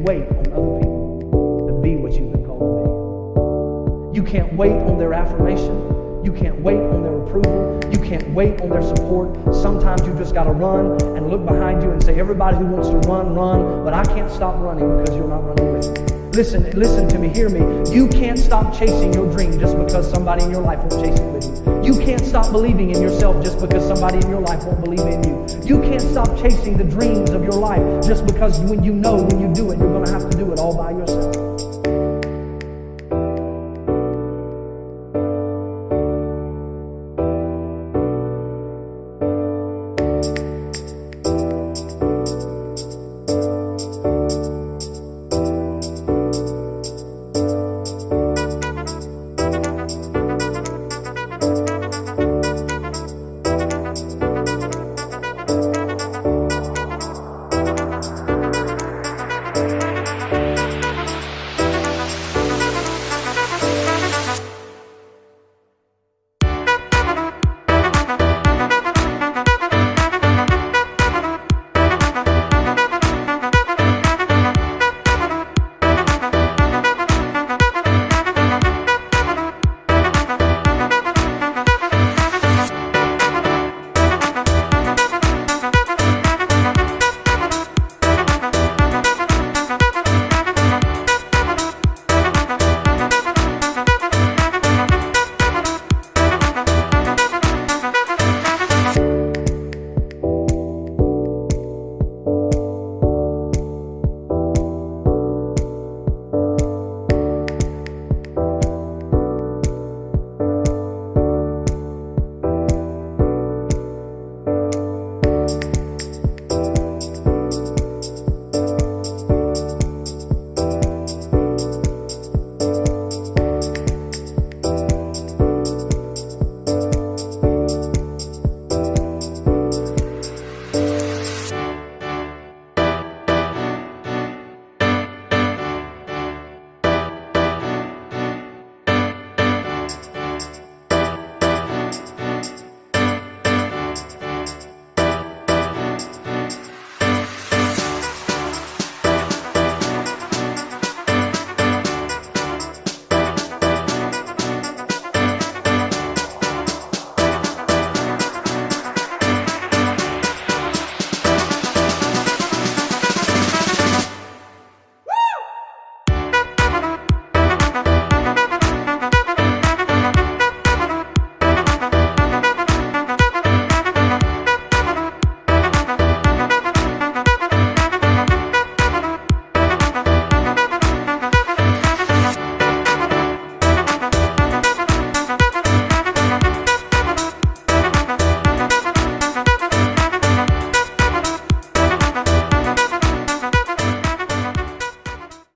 wait on other people to be what you've been called to be. You can't wait on their affirmation. You can't wait on their approval. You can't wait on their support. Sometimes you just got to run and look behind you and say, everybody who wants to run, run, but I can't stop running because you're not running with me. Listen to me, hear me. You can't stop chasing your dream just because somebody in your life won't chase it with you. You can't stop believing in yourself just because somebody in your life won't believe in you. You can't stop chasing the dreams of your life just because when you do it, you're going to have to do it all by yourself.